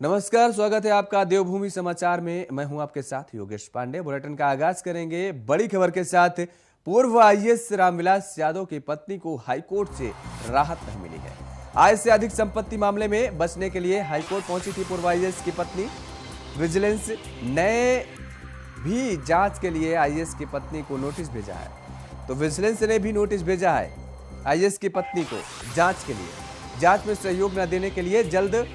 नमस्कार, स्वागत है आपका देवभूमि समाचार में। मैं हूं आपके साथ योगेश पांडे। बुलेटिन का आगाज करेंगे बड़ी खबर के साथ। पूर्व आईएएस रामविलास यादव की पत्नी को हाईकोर्ट से राहत नहीं मिली है। आय से अधिक संपत्ति मामले में बचने के लिए हाईकोर्ट पहुंची थी पूर्व आईएएस की पत्नी। विजिलेंस ने भी जांच के लिए आईएएस की पत्नी को नोटिस भेजा है। तो विजिलेंस ने भी नोटिस भेजा है आईएएस की पत्नी को जांच के लिए। जांच में सहयोग न देने के लिए जल्द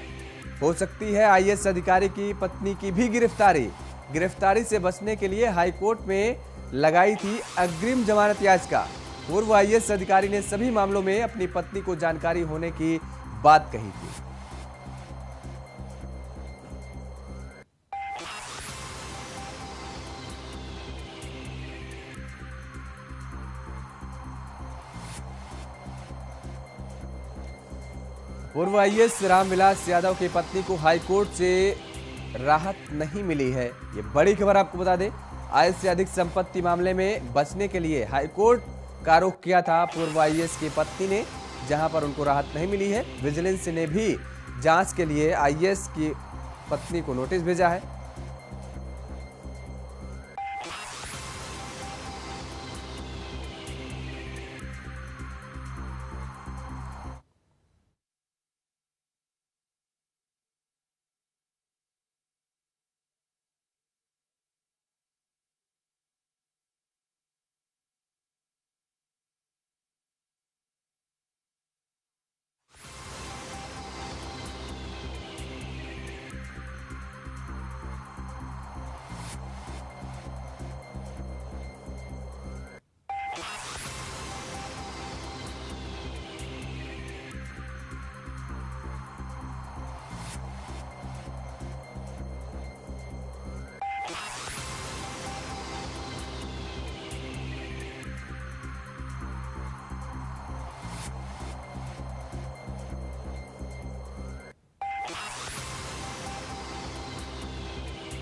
हो सकती है आईएएस अधिकारी की पत्नी की भी गिरफ्तारी। गिरफ्तारी से बचने के लिए हाईकोर्ट में लगाई थी अग्रिम जमानत याचिका। पूर्व आईएएस अधिकारी ने सभी मामलों में अपनी पत्नी को जानकारी होने की बात कही थी। पूर्व आईएएस रामविलास यादव की पत्नी को हाईकोर्ट से राहत नहीं मिली है। ये बड़ी खबर आपको बता दें। आय से अधिक संपत्ति मामले में बचने के लिए हाईकोर्ट का रुख किया था पूर्व आईएएस की पत्नी ने, जहां पर उनको राहत नहीं मिली है। विजिलेंस ने भी जांच के लिए आईएएस की पत्नी को नोटिस भेजा है।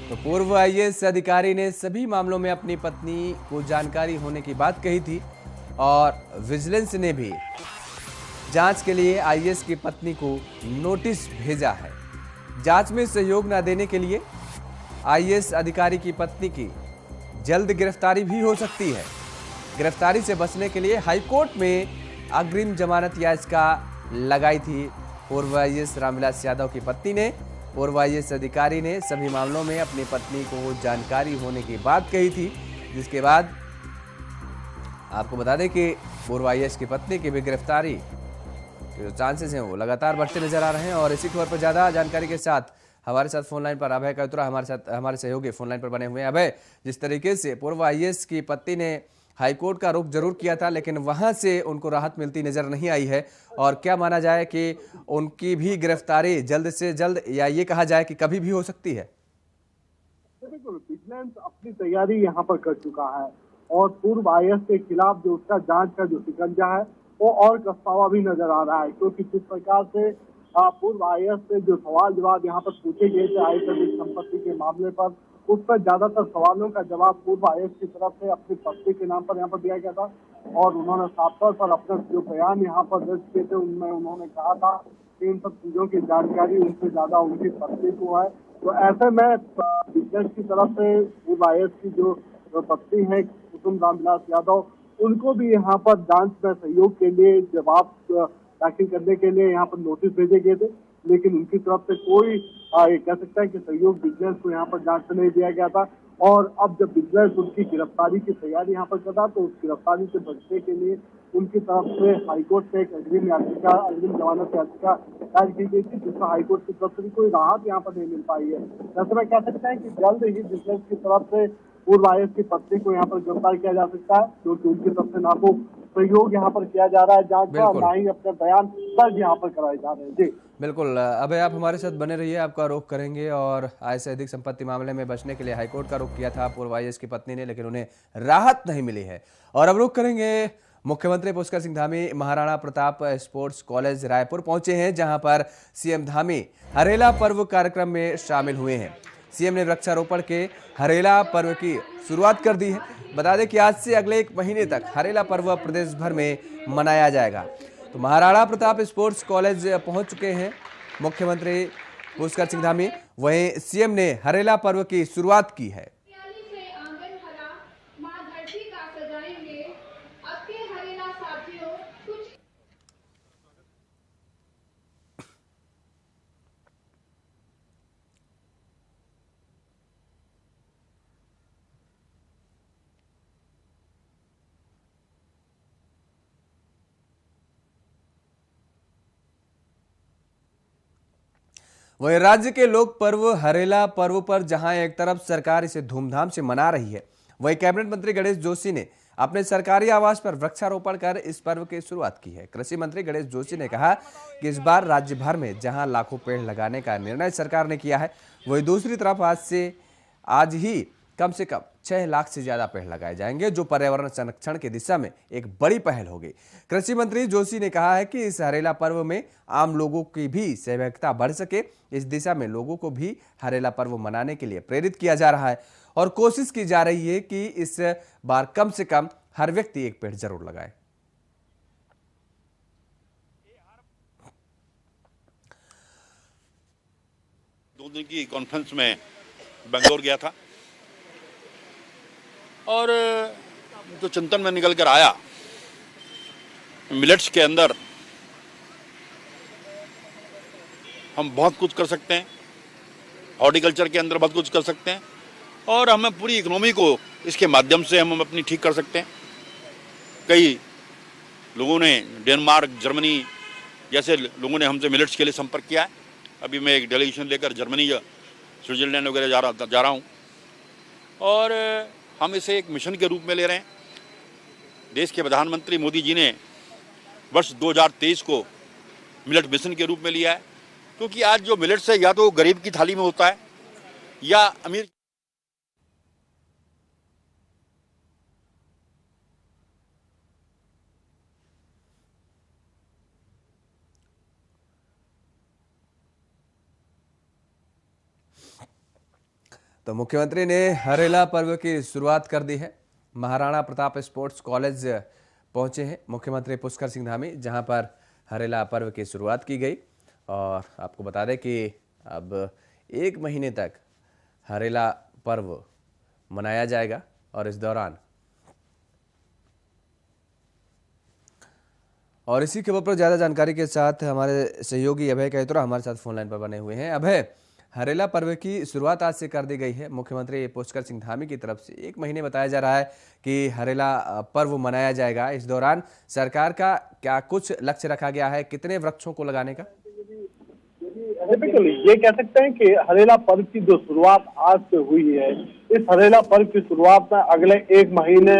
तो पूर्व आईएएस अधिकारी ने सभी मामलों में अपनी पत्नी को जानकारी होने की बात कही थी और विजिलेंस ने भी जांच के लिए आईएएस की पत्नी को नोटिस भेजा है। जांच में सहयोग न देने के लिए आईएएस अधिकारी की पत्नी की जल्द गिरफ्तारी भी हो सकती है। गिरफ्तारी से बचने के लिए हाईकोर्ट में अग्रिम जमानत याचिका लगाई थी पूर्व आईएएस रामविलास यादव की पत्नी ने। पूर्व आईएएस अधिकारी ने सभी मामलों में अपनी पत्नी को जानकारी होने की बात कही थी, जिसके बाद आपको बता दें कि पूर्व आईएएस की पत्नी की भी गिरफ्तारी के जो चांसेस हैं वो लगातार बढ़ते नजर आ रहे हैं। और इसी खबर पर ज्यादा जानकारी के साथ हमारे साथ फोन लाइन पर अभय कतुरा हमारे सहयोगी फोन लाइन पर बने हुए हैं। अभय, जिस तरीके से पूर्व आईएएस की पत्नी ने हाईकोर्ट का रुख जरूर किया था, लेकिन वहां से उनको राहत मिलती नजर नहीं आई है, और क्या माना जाए कि उनकी भी गिरफ्तारी जल्द से जल्द, या ये कहा जाए कि कभी भी हो सकती है? बिल्कुल, विजिलेंस अपनी तैयारी यहाँ पर कर चुका है और पूर्व आईएएस के खिलाफ जो उसका जांच का जो शिकंजा है वो और कस्तावा भी नजर आ रहा है, क्योंकि जिस प्रकार से पूर्व आईएएस से जो सवाल जवाब यहाँ पर पूछे गए थे आय से अधिक संपत्ति के मामले पर, उस पर ज्यादातर सवालों का जवाब पूर्व आईएएस की तरफ से अपनी पत्नी के नाम पर यहाँ पर दिया गया था। और उन्होंने साफ तौर पर अपने जो बयान यहाँ पर दर्ज किए थे उनमें उन्होंने कहा था कि इन सब चीजों की जानकारी उनसे ज्यादा उनकी पत्नी को है। तो ऐसे में विजिलेंस की तरफ से पूर्व आईएएस की जो पत्नी है कुसुम रामविलास यादव, उनको भी यहाँ पर जांच में सहयोग के लिए जवाब दाखिल करने के लिए यहाँ पर नोटिस भेजे गए थे, लेकिन उनकी तरफ से कोई कह सकता है कि सहयोग विजिलेंस को यहाँ पर जांच में नहीं दिया गया था। और अब जब विजिलेंस उनकी गिरफ्तारी की तैयारी यहाँ पर कर रहा, तो उस गिरफ्तारी से बचने के लिए उनकी तरफ से हाईकोर्ट में एक अग्रिम जमानत याचिका दायर की गई थी, जिसमें हाईकोर्ट की तरफ से भी कोई राहत यहाँ पर नहीं मिल पाई है। जैसे मैं कह सकता है कि जल्द ही विजिलेंस की तरफ से पूर्व आईएएस की पत्नी को यहाँ पर गिरफ्तार किया जा सकता है, क्योंकि उनकी तरफ से ना तो सहयोग यहाँ पर किया जा रहा है जांच का, ना ही अपने बयान दर्ज यहाँ पर कराए जा रहे हैं। जी बिल्कुल, अभय आप हमारे साथ बने रहिए, आपका रुख करेंगे। और आय से अधिक संपत्ति मामले में बचने के लिए हाईकोर्ट का रुख किया था पूर्व आईएएस की पत्नी ने, लेकिन उन्हें राहत नहीं मिली है। और अब रुख करेंगे, मुख्यमंत्री पुष्कर सिंह धामी महाराणा प्रताप स्पोर्ट्स कॉलेज रायपुर पहुंचे हैं, जहां पर सीएम धामी हरेला पर्व कार्यक्रम में शामिल हुए हैं। सीएम ने वृक्षारोपण के हरेला पर्व की शुरुआत कर दी है। बता दें कि आज से अगले 1 महीने तक हरेला पर्व प्रदेश भर में मनाया जाएगा। तो महाराणा प्रताप स्पोर्ट्स कॉलेज पहुंच चुके हैं मुख्यमंत्री पुष्कर सिंह धामी। वहीं सीएम ने हरेला पर्व की शुरुआत की है। से आंगन हरा, मां धरती का सजाएंगे, अब के हरेला साथियों कुछ वहीं राज्य के लोक पर्व हरेला पर्व पर जहां एक तरफ सरकार इसे धूमधाम से मना रही है, वहीं कैबिनेट मंत्री गणेश जोशी ने अपने सरकारी आवास पर वृक्षारोपण कर इस पर्व की शुरुआत की है। कृषि मंत्री गणेश जोशी ने कहा कि इस बार राज्य भर में जहां लाखों पेड़ लगाने का निर्णय सरकार ने किया है, वहीं दूसरी तरफ आज ही कम से कम 6 लाख से ज्यादा पेड़ लगाए जाएंगे, जो पर्यावरण संरक्षण की दिशा में एक बड़ी पहल होगी। कृषि मंत्री जोशी ने कहा है कि इस हरेला पर्व में आम लोगों की भी सहभागिता बढ़ सके, इस दिशा में लोगों को भी हरेला पर्व मनाने के लिए प्रेरित किया जा रहा है और कोशिश की जा रही है कि इस बार कम से कम हर व्यक्ति एक पेड़ जरूर लगाए। दो दिन की कॉन्फ्रेंस में बेंगलोर गया था और जो चिंतन में निकल कर आया, मिलेट्स के अंदर हम बहुत कुछ कर सकते हैं, हॉर्टिकल्चर के अंदर बहुत कुछ कर सकते हैं और हमें पूरी इकोनॉमी को इसके माध्यम से हम अपनी ठीक कर सकते हैं। कई लोगों ने डेनमार्क, जर्मनी जैसे लोगों ने हमसे मिलेट्स के लिए संपर्क किया है। अभी मैं एक डेलीगेशन लेकर जर्मनी या स्विट्जरलैंड वगैरह जा रहा हूँ और हम इसे एक मिशन के रूप में ले रहे हैं। देश के प्रधानमंत्री मोदी जी ने वर्ष 2023 को मिलेट मिशन के रूप में लिया है, क्योंकि आज जो मिलेट्स है या तो गरीब की थाली में होता है या अमीर। तो मुख्यमंत्री ने हरेला पर्व की शुरुआत कर दी है। महाराणा प्रताप स्पोर्ट्स कॉलेज पहुंचे हैं मुख्यमंत्री पुष्कर सिंह धामी, जहां पर हरेला पर्व की शुरुआत की गई। और आपको बता दें कि अब 1 महीने तक हरेला पर्व मनाया जाएगा और इस दौरान और इसी खबर पर ज्यादा जानकारी के साथ हमारे सहयोगी अभय कैतुरा हमारे साथ फोन लाइन पर बने हुए हैं। अभय, हरेला पर्व की शुरुआत आज से कर दी गई है। मुख्यमंत्री पुष्कर सिंह धामी की तरफ से 1 महीने बताया जा रहा है कि हरेला पर्व मनाया जाएगा। इस दौरान सरकार का क्या कुछ लक्ष्य रखा गया है, कितने वृक्षों को लगाने का? बिल्कुल, ये कह सकते हैं कि हरेला पर्व की जो शुरुआत आज से हुई है, इस हरेला पर्व की शुरुआत में अगले 1 महीने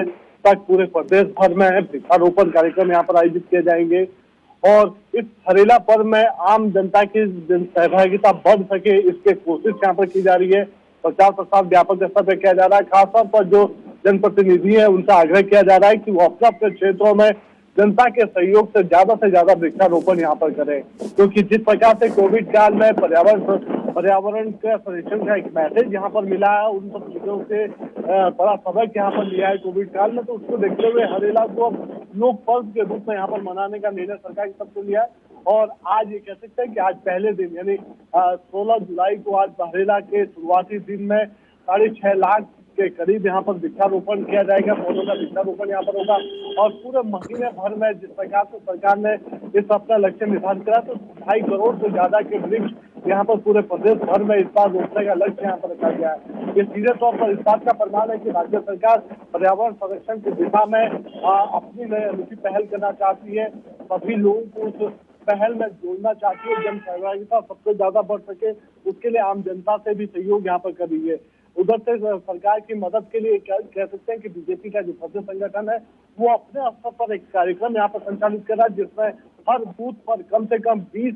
तक पूरे प्रदेश भर में वृक्षारोपण कार्यक्रम यहाँ पर आयोजित किए जाएंगे और इस हरेला पर्व में आम जनता की सहभागिता बढ़ सके, इसके कोशिश यहाँ पर की जा रही है। प्रचार प्रसार व्यापक स्तर पर किया जा रहा है। खासतौर पर जो जनप्रतिनिधि है उनसे आग्रह किया जा रहा है कि वो अपने अपने क्षेत्रों में जनता के सहयोग से ज्यादा वृक्षारोपण यहाँ पर करें, क्योंकि जिस प्रकार से कोविड काल में पर्यावरण के संरक्षण का एक मैसेज यहाँ पर मिला है, उन सब चीजों से बड़ा सबक यहाँ पर लिया है कोविड काल में, तो उसको देखते हुए हरेला को अब लोक पर्व के रूप में यहाँ पर मनाने का निर्णय सरकार की तरफ से लिया है। और आज ये कह सकते हैं कि आज पहले दिन यानी 16 जुलाई को आज हरेला के शुरुआती दिन में 6.5 लाख के करीब यहाँ पर वृक्षारोपण किया जाएगा, पौधों का वृक्षारोपण यहाँ पर होगा और पूरे महीने भर में जिस प्रकार से सरकार ने इस अपना लक्ष्य निर्धारित करा, तो 2.5 करोड़ से ज्यादा के वृक्ष यहाँ पर पूरे प्रदेश भर में इस बार रोपने का लक्ष्य यहाँ पर रखा गया है। ये सीधे तौर पर इस बात का प्रमाण है कि राज्य सरकार पर्यावरण संरक्षण की दिशा में अपनी अनूठी पहल करना चाहती है, सभी लोगों को उस पहल में जोड़ना चाहती है, जन सहभागिता सबसे ज्यादा बढ़ सके, उसके लिए आम जनता से भी सहयोग यहाँ पर कर रही है। उधर से सरकार की मदद के लिए कह सकते हैं कि बीजेपी का जो प्रदेश संगठन है वो अपने स्तर पर एक कार्यक्रम यहाँ पर संचालित कर रहा है, जिसमें हर बूथ पर कम से कम 20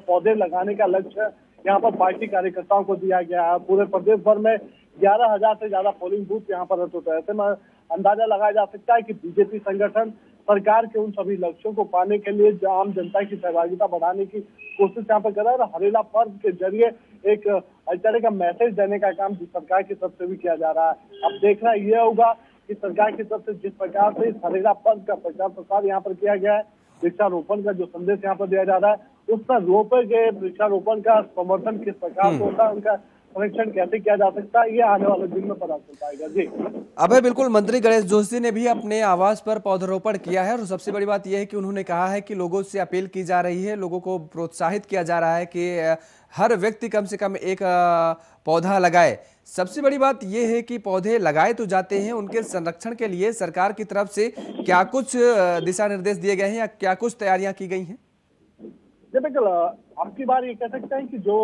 पौधे लगाने का लक्ष्य यहाँ पर पार्टी कार्यकर्ताओं को दिया गया है। पूरे प्रदेश भर में 11,000 से ज्यादा पोलिंग बूथ यहाँ पर होते हैं। ऐसे में अंदाजा लगाया जा सकता है कि बीजेपी संगठन सरकार के उन सभी लक्ष्यों को पाने के लिए आम जनता की सहभागिता बढ़ाने की कोशिश यहाँ पर कर रहा है और हरेला पर्व के जरिए एक तरह का मैसेज देने का काम सरकार की तरफ से भी किया जा रहा है। अब देखना यह होगा कि सरकार की तरफ से जिस प्रकार से इस हरेला पर्व का प्रचार प्रसार यहाँ पर किया गया है, वृक्षारोपण का जो संदेश यहाँ पर दिया जा रहा है, उस पर रोपे गए वृक्षारोपण का समर्थन किस प्रकार से होता है, उनका संरक्षण कैसे किया जा सकता है, ये आने वाले दिन में पता चल पाएगा। जी अभय, बिल्कुल मंत्री गणेश जोशी ने भी अपने आवास पर पौधरोपण किया है और सबसे बड़ी बात यह है कि उन्होंने कहा है कि लोगों से अपील की जा रही है, लोगों को प्रोत्साहित किया जा रहा है कि हर व्यक्ति कम से कम एक पौधा लगाए। सबसे बड़ी बात यह है कि पौधे लगाए तो जाते हैं, उनके संरक्षण के लिए सरकार की तरफ से क्या कुछ दिशा निर्देश दिए गए हैं या क्या कुछ तैयारियां की गई हैं? बिल्कुल, आपकी बार ये कह सकते हैं कि जो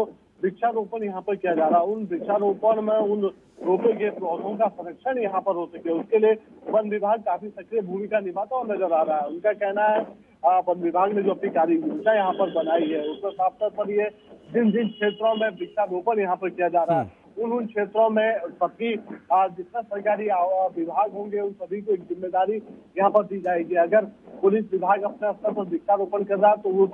वृक्षारोपण यहाँ पर किया जा रहा है, उन वृक्षारोपण में उन रोपे गए पौधों का संरक्षण यहाँ पर हो सके, उसके लिए वन विभाग काफी सक्रिय भूमिका निभाता हुआ नजर आ रहा है। उनका कहना है वन विभाग ने जो अपनी कार्य योजना यहाँ पर बनाई है, उसमें साफ तौर पर ये जिन जिन क्षेत्रों में वृक्षारोपण यहाँ पर किया जा रहा है, उन क्षेत्रों में सभी जितना सरकारी विभाग होंगे, उन सभी को एक जिम्मेदारी यहाँ पर दी जाएगी। अगर पुलिस विभाग अपने स्तर पर वृक्षारोपण कर रहा है तो उस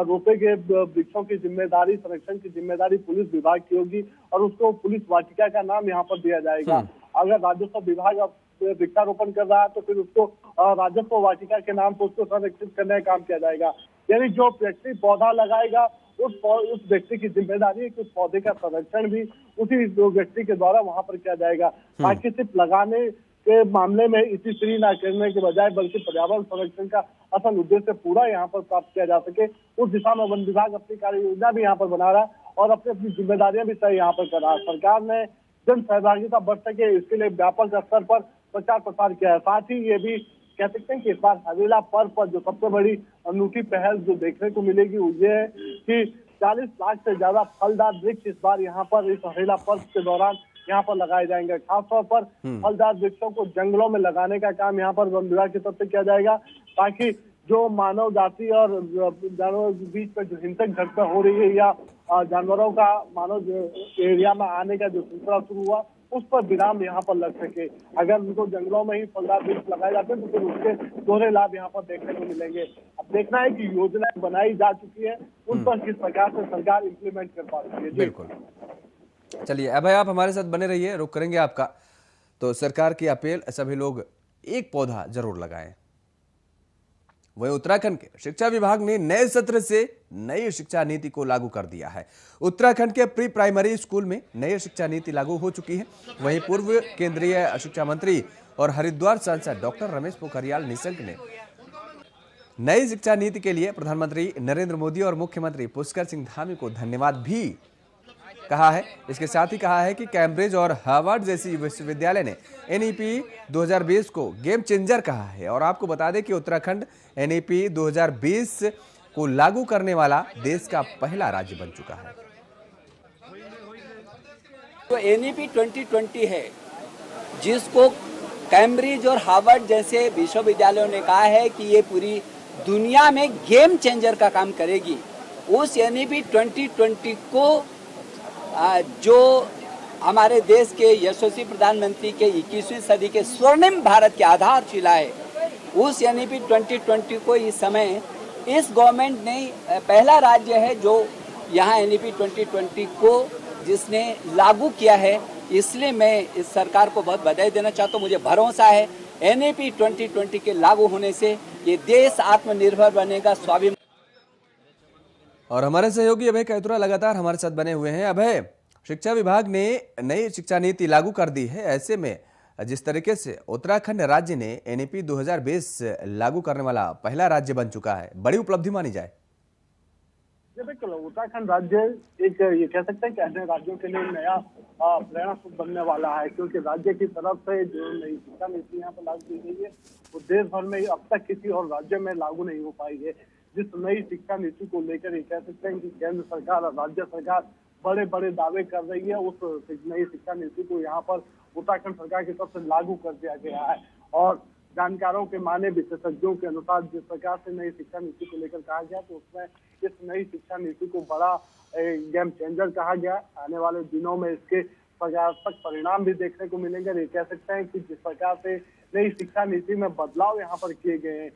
रोपे गए वृक्षों की जिम्मेदारी, संरक्षण की जिम्मेदारी पुलिस विभाग की होगी और उसको पुलिस वाटिका का नाम यहाँ पर दिया जाएगा। अगर राजस्व विभाग वृक्षारोपण कर रहा है तो फिर उसको राजस्व वाटिका के नाम पर उसको संरक्षित करने का काम किया जाएगा। यानी जो व्यक्ति पौधा लगाएगा उस व्यक्ति की जिम्मेदारी है कि उस पौधे का संरक्षण भी उसी व्यक्ति के द्वारा वहां पर किया जाएगा, ताकि सिर्फ लगाने के मामले में इसी ना करने के बजाय बल्कि पर्यावरण संरक्षण का असल उद्देश्य पूरा यहाँ पर प्राप्त किया जा सके। उस दिशा में वन विभाग अपनी कार्य योजना भी यहाँ पर बना रहा है और अपनी जिम्मेदारियां भी तय यहाँ पर कर रहा है। सरकार ने जन सहभागिता बढ़ सके इसके लिए व्यापक स्तर पर प्रचार प्रसार किया है। साथ ही ये भी कह सकते हैं कि इस बार हरेला पर्व पर जो सबसे बड़ी अनूठी पहल जो देखने को मिलेगी वो ये है कि 40 लाख से ज्यादा फलदार वृक्ष इस बार यहाँ पर इस हरेला पर्व के दौरान यहाँ पर लगाए जाएंगे। खासतौर पर फलदार वृक्षों को जंगलों में लगाने का काम यहाँ पर वन विभाग की तरफ से किया जाएगा, ताकि जो मानव जाति और जानवरों के बीच में जो हिंसक घटना हो रही है या जानवरों का मानव एरिया में आने का जो सिलसिला शुरू हुआ, उस पर विराम यहाँ पर लग सके। अगर उनको जंगलों में ही फलदार वृक्ष लगाए जाते हैं तो फिर उसके दोहरे लाभ यहाँ पर देखने को मिलेंगे। अब देखना है कि योजनाएं बनाई जा चुकी है, उन पर किस प्रकार से सरकार इम्प्लीमेंट कर पाती है। बिल्कुल, चलिए अभय आप हमारे साथ बने रहिए, रुक करेंगे आपका। तो सरकार की अपील, सभी लोग एक पौधा जरूर लगाएं। वहीं उत्तराखंड के शिक्षा विभाग ने नए सत्र से नई शिक्षा नीति को लागू कर दिया है। उत्तराखंड के प्री प्राइमरी स्कूल में नई शिक्षा नीति लागू हो चुकी है। वहीं पूर्व केंद्रीय शिक्षा मंत्री और हरिद्वार सांसद डॉक्टर रमेश पोखरियाल निशंक ने नई शिक्षा नीति के लिए प्रधानमंत्री नरेंद्र मोदी और मुख्यमंत्री पुष्कर सिंह धामी को धन्यवाद भी कहा है। इसके साथ ही कहा है कि कैम्ब्रिज और हार्वर्ड जैसी विश्वविद्यालय ने एनईपी 2020 को गेम चेंजर कहा है। और आपको बता दें कि उत्तराखंड एनईपी 2020 को लागू करने वाला देश का पहला राज्य बन चुका है। तो एनईपी 2020 है, जिसको कैम्ब्रिज और हार्वर्ड जैसे विश्वविद्यालयों ने कहा है कि ये पूरी दुनिया में गेम चेंजर का काम करेगी। उस एनईपी 2020 को जो हमारे देश के यशस्वी प्रधानमंत्री के 21वीं सदी के स्वर्णिम भारत की आधारशिला है, उस एनईपी 2020 को इस समय इस गवर्नमेंट ने पहला राज्य है जो यहाँ एनईपी 2020 को जिसने लागू किया है। इसलिए मैं इस सरकार को बहुत बधाई देना चाहता हूँ। मुझे भरोसा है एनईपी 2020 के लागू होने से ये देश आत्मनिर्भर बनेगा, स्वाभिमान। और हमारे सहयोगी अभय कैतुरा लगातार हमारे साथ बने हुए हैं। अभय, शिक्षा विभाग ने नई शिक्षा नीति लागू कर दी है, ऐसे में जिस तरीके से उत्तराखंड राज्य ने एनईपी 2020 लागू करने वाला पहला राज्य बन चुका है, बड़ी उपलब्धि मानी जाए। बिल्कुल, उत्तराखंड राज्य एक ये कह सकते हैं कि अन्य राज्यों के लिए नया प्रेरणा स्रोत बनने वाला है, क्योंकि राज्य की तरफ से जो नई शिक्षा नीति यहाँ पर लागू की गई है वो देश भर में अब तक किसी और राज्य में लागू नहीं हो पाई है। जिस नई शिक्षा नीति को लेकर ये कह सकते हैं कि केंद्र सरकार और राज्य सरकार बड़े बड़े दावे कर रही है, उस नई शिक्षा नीति को यहाँ पर उत्तराखंड सरकार की तरफ से लागू कर दिया गया है। और जानकारों के माने, विशेषज्ञों के अनुसार जिस प्रकार से नई शिक्षा नीति को लेकर कहा गया, तो उसमें इस नई शिक्षा नीति को बड़ा गेम चेंजर कहा गया। आने वाले दिनों में इसके सकारात्मक परिणाम भी देखने को मिलेंगे। ये कह सकते हैं कि जिस प्रकार से नई शिक्षा नीति में बदलाव यहाँ पर किए गए हैं,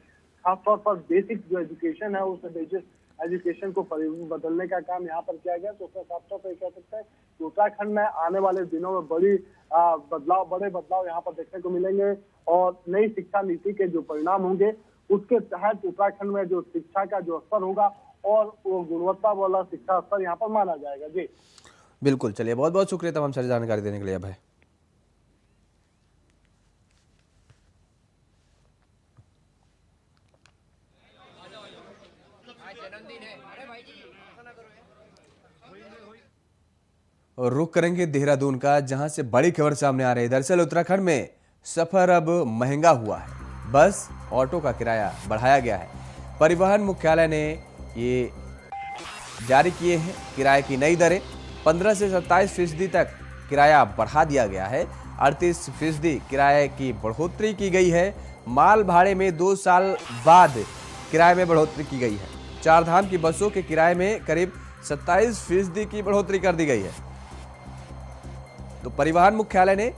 खासतौर पर बेसिक जो एजुकेशन है उस बेसिक एजुकेशन को बदलने का काम यहाँ पर किया गया, तो उसमें साफ तौर पर कह सकते हैं कि उत्तराखंड में आने वाले दिनों में बड़े बदलाव यहाँ पर देखने को मिलेंगे। और नई शिक्षा नीति के जो परिणाम होंगे उसके तहत उत्तराखंड में जो शिक्षा का जो स्तर होगा और वो गुणवत्ता वाला शिक्षा स्तर यहाँ पर माना जाएगा। जी बिल्कुल, चलिए बहुत बहुत शुक्रिया तमाम सारी जानकारी देने के लिए अभय। और रुख करेंगे देहरादून का, जहां से बड़ी खबर सामने आ रही है। दरअसल उत्तराखंड में सफर अब महंगा हुआ है। बस ऑटो का किराया बढ़ाया गया है। परिवहन मुख्यालय ने ये जारी किए हैं किराए की नई दरें। 15 से 27% तक किराया बढ़ा दिया गया है। 38% किराए की बढ़ोतरी की गई है। माल भाड़े में 2 साल बाद किराए में बढ़ोतरी की गई है। चार धाम की बसों के किराए में करीब 27% की बढ़ोतरी कर दी गई है। तो परिवहन मुख्यालय ने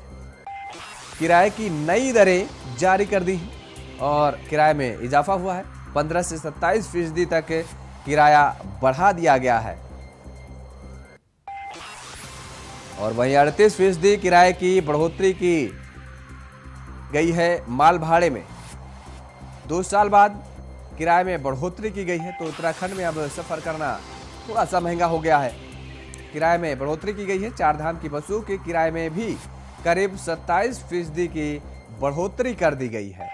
किराए की नई दरें जारी कर दी हैं और किराए में इजाफा हुआ है। 15 से 27% तक किराया बढ़ा दिया गया है और वहीं 38% किराए की बढ़ोतरी की गई है। माल भाड़े में 2 साल बाद किराए में बढ़ोतरी की गई है। तो उत्तराखंड में अब सफर करना थोड़ा सा महंगा हो गया है। किराए में बढ़ोतरी की गई है। चार धाम की बसों के किराए में भी करीब 27% की बढ़ोतरी कर दी गई है।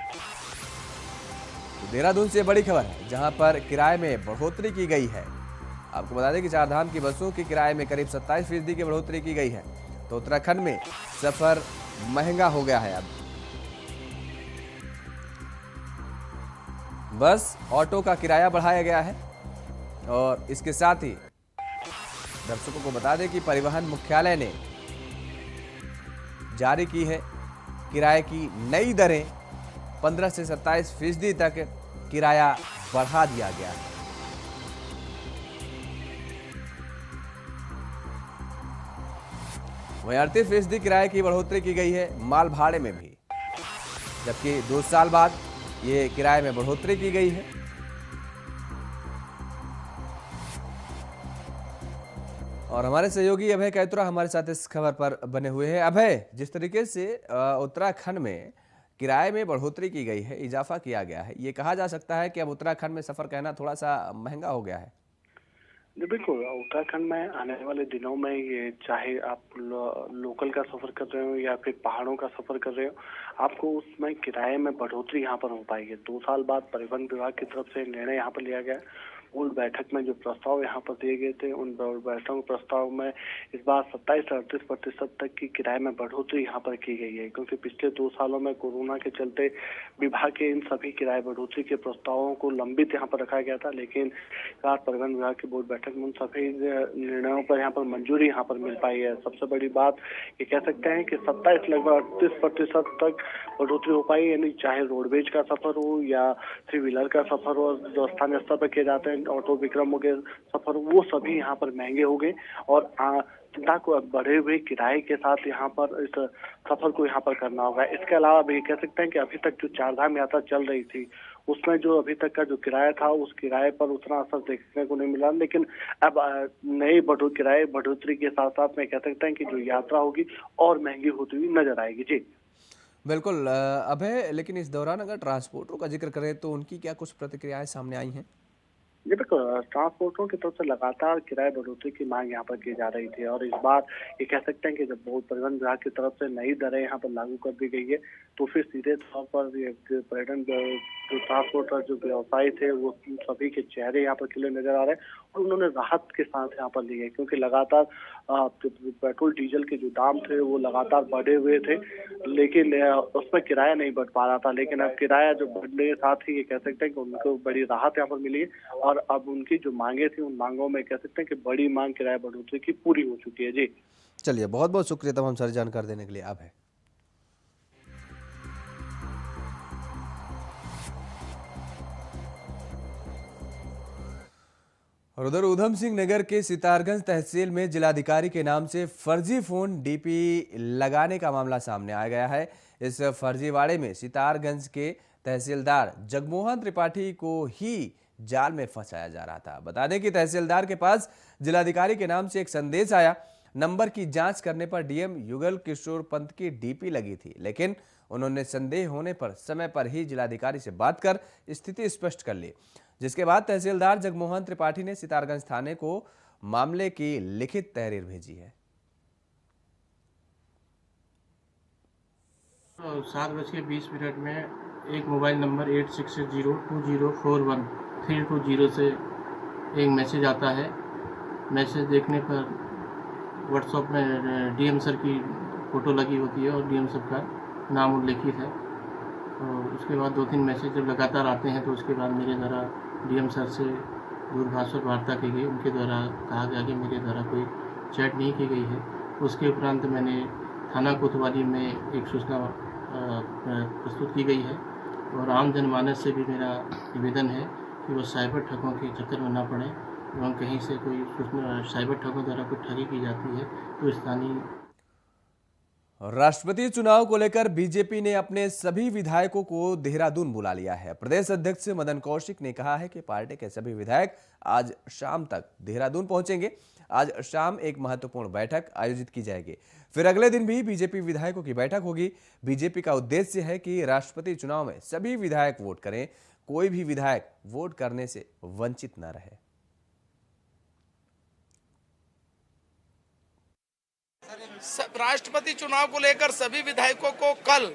तो देहरादून से बड़ी खबर है, जहां पर किराए में बढ़ोतरी की गई है। आपको बता दें कि चार धाम की बसों के किराए में करीब 27% की बढ़ोतरी की गई है। तो उत्तराखंड में सफर महंगा हो गया है। अब बस ऑटो का किराया बढ़ाया गया है और इसके साथ ही दर्शकों को बता दें कि परिवहन मुख्यालय ने जारी की है किराए की नई दरें। 15 से 27% तक किराया बढ़ा दिया गया है। वहीं 38% किराए की बढ़ोतरी की गई है माल भाड़े में भी, जबकि 2 साल बाद ये किराए में बढ़ोतरी की गई है। और हमारे सहयोगी अभय कैतुरा हमारे साथ इस खबर पर बने हुए हैं। अभय, जिस तरीके से उत्तराखंड में किराए में बढ़ोतरी की गई है, इजाफा किया गया है, ये कहा जा सकता है कि अब उत्तराखंड में सफर करना थोड़ा सा महंगा हो गया है। जी बिल्कुल, उत्तराखंड में आने वाले दिनों में ये चाहे आप लोकल का सफर कर रहे हो या फिर पहाड़ों का सफर कर रहे हो, आपको उसमें किराए में बढ़ोतरी यहाँ पर हो पाएगी। 2 साल बाद परिवहन विभाग की तरफ से निर्णय यहाँ पर लिया गया। उस बैठक में जो प्रस्ताव यहाँ पर दिए गए थे, उन बैठक प्रस्ताव में इस बार 27 से 38% तक की किराए में बढ़ोतरी यहाँ पर की गई है, क्योंकि पिछले 2 सालों में कोरोना के चलते विभाग के इन सभी किराए बढ़ोतरी के प्रस्तावों को लंबित यहाँ पर रखा गया था। लेकिन आज परिवहन विभाग की बोर्ड बैठक में उन सभी निर्णयों पर यहाँ पर मंजूरी यहाँ पर मिल पाई है। सबसे बड़ी बात ये कह सकते हैं कि 27 लगभग 38% तक बढ़ोतरी हो पाई, यानी चाहे रोडवेज का सफर हो या थ्री व्हीलर का सफर हो, जो स्थानीय स्तर पर किए जाते हैं ऑटो विक्रमों के सफर, वो सभी यहाँ पर महंगे हो गए और जनता को बढ़े हुए किराए के साथ यहाँ पर इस सफर को यहाँ पर करना होगा। इसके अलावा भी कह सकते हैं कि अभी तक जो चारधाम यात्रा चल रही थी, उसमें जो अभी तक का जो किराया था, उस किराए पर उतना असर देखने को नहीं मिला। लेकिन अब नए किराए बढ़ोतरी के साथ साथ में कह सकते हैं कि जो यात्रा होगी और महंगी होती हुई नजर आएगी। जी बिल्कुल अभय, लेकिन इस दौरान अगर ट्रांसपोर्टरों का जिक्र करें तो उनकी क्या कुछ प्रतिक्रियाएं सामने आई हैं? जी बिल्कुल, ट्रांसपोर्टरों की तरफ से लगातार किराए बढ़ोतरी की मांग यहाँ पर की जा रही थी और इस बार ये कह सकते हैं कि जब परिवहन विभाग की तरफ से नई दरें यहाँ पर लागू कर दी गई है, तो फिर सीधे तौर पर ये पर्यटन जो ट्रांसपोर्टर जो व्यवसायी थे, वो सभी के चेहरे यहाँ पर खिले नजर आ रहे हैं और उन्होंने राहत के साथ यहाँ पर ली है, क्योंकि लगातार पेट्रोल डीजल के जो दाम थे वो लगातार बढ़े हुए थे, लेकिन उसमें किराया नहीं बढ़ पा रहा था। लेकिन अब किराया जो बढ़ने के साथ ही ये कह सकते हैं कि उनको बड़ी राहत यहाँ पर मिली है और अब उनकी जो मांगे थी, उन मांगों में कह सकते हैं कि बड़ी मांग किराया बढ़ोतरी की पूरी हो चुकी है। जी चलिए, बहुत बहुत शुक्रिया तमाम सारी जानकारी देने के लिए। आप है और उधर ऊधम सिंह नगर के सितारगंज तहसील में जिलाधिकारी के नाम से फर्जी फोन डीपी लगाने का मामला सामने आ गया है। इस फर्जीवाड़े में सितारगंज के तहसीलदार जगमोहन त्रिपाठी को ही जाल में फंसाया जा रहा था। बता दें कि तहसीलदार के पास जिलाधिकारी के नाम से एक संदेश आया। नंबर की जांच करने पर डीएम युगल किशोर पंत की डीपी लगी थी, लेकिन उन्होंने संदेह होने पर समय पर ही जिलाधिकारी से बात कर स्थिति स्पष्ट कर ली। जिसके बाद तहसीलदार जगमोहन त्रिपाठी ने सितारगंज थाने को मामले की लिखित तहरीर भेजी है। 7:20 में एक मोबाइल नंबर 8660204132 से एक मैसेज आता है। मैसेज देखने पर व्हाट्सएप में डीएम सर की फ़ोटो लगी होती है और डीएम सर का नाम उल्लेखित है। और उसके बाद 2-3 मैसेज जब लगातार आते हैं तो उसके बाद मेरे द्वारा डीएम सर से दूरभाष पर वार्ता की गई। उनके द्वारा कहा गया कि मेरे द्वारा कोई चैट नहीं की गई है। उसके उपरांत मैंने थाना कोतवाली में एक सूचना प्रस्तुत की गई है और आम जनमानस से भी मेरा निवेदन है कि वो साइबर ठगों के चक्कर में ना पड़े एवं कहीं से कोई सूचना साइबर ठगों द्वारा कोई ठगी की जाती है तो स्थानीय। राष्ट्रपति चुनाव को लेकर बीजेपी ने अपने सभी विधायकों को देहरादून बुला लिया है। प्रदेश अध्यक्ष मदन कौशिक ने कहा है कि पार्टी के सभी विधायक आज शाम तक देहरादून पहुंचेंगे। आज शाम एक महत्वपूर्ण बैठक आयोजित की जाएगी, फिर अगले दिन भी बीजेपी विधायकों की बैठक होगी। बीजेपी का उद्देश्य है कि राष्ट्रपति चुनाव में सभी विधायक वोट करें, कोई भी विधायक वोट करने से वंचित न रहे। राष्ट्रपति चुनाव को लेकर सभी विधायकों को कल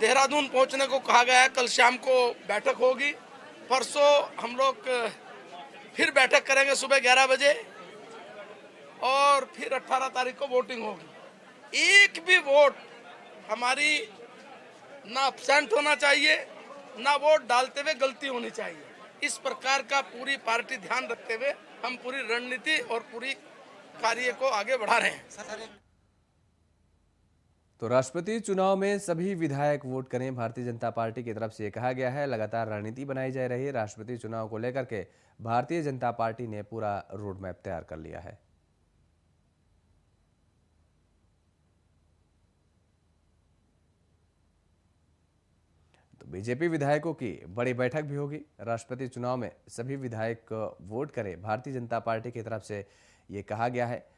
देहरादून पहुंचने को कहा गया है। कल शाम को बैठक होगी। परसों हम लोग फिर बैठक करेंगे सुबह 11 बजे और फिर 18 तारीख को वोटिंग होगी। एक भी वोट हमारी ना एब्सेंट होना चाहिए, ना वोट डालते हुए गलती होनी चाहिए। इस प्रकार का पूरी पार्टी ध्यान रखते हुए हम पूरी रणनीति और पूरी कार्य को आगे बढ़ा रहे हैं। तो राष्ट्रपति चुनाव में सभी विधायक वोट करें, भारतीय जनता पार्टी की तरफ से कहा गया है। लगातार रणनीति बनाई जा रही है। राष्ट्रपति चुनाव को लेकर के भारतीय जनता पार्टी ने पूरा रोड मैप तैयार कर लिया है। तो बीजेपी विधायकों की बड़ी बैठक भी होगी। राष्ट्रपति चुनाव में सभी विधायक वोट करें, भारतीय जनता पार्टी की तरफ से ये कहा गया है।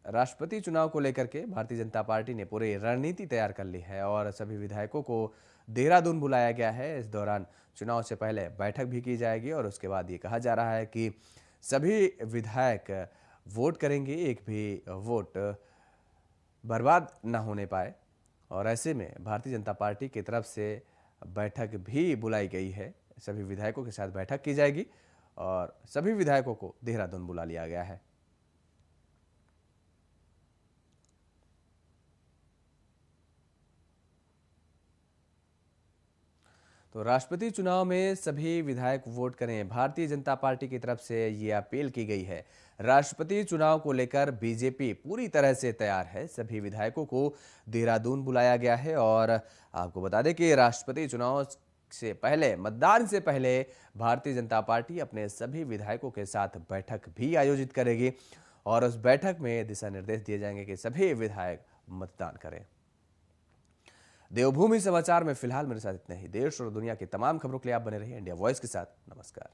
राष्ट्रपति चुनाव को लेकर के भारतीय जनता पार्टी ने पूरी रणनीति तैयार कर ली है और सभी विधायकों को देहरादून बुलाया गया है। इस दौरान चुनाव से पहले बैठक भी की जाएगी और उसके बाद ये कहा जा रहा है कि सभी विधायक वोट करेंगे, एक भी वोट बर्बाद न होने पाए। और ऐसे में भारतीय जनता पार्टी की तरफ से बैठक भी बुलाई गई है। सभी विधायकों के साथ बैठक की जाएगी और सभी विधायकों को देहरादून बुला लिया गया है। तो राष्ट्रपति चुनाव में सभी विधायक वोट करें, भारतीय जनता पार्टी की तरफ से ये अपील की गई है। राष्ट्रपति चुनाव को लेकर बीजेपी पूरी तरह से तैयार है। सभी विधायकों को देहरादून बुलाया गया है और आपको बता दें कि राष्ट्रपति चुनाव से पहले, मतदान से पहले भारतीय जनता पार्टी अपने सभी विधायकों के साथ बैठक भी आयोजित करेगी और उस बैठक में दिशा निर्देश दिए जाएंगे कि सभी विधायक मतदान करें। देवभूमि समाचार में फिलहाल मेरे साथ इतना ही। देश और दुनिया की तमाम खबरों के लिए आप बने रहिए इंडिया वॉइस के साथ। नमस्कार।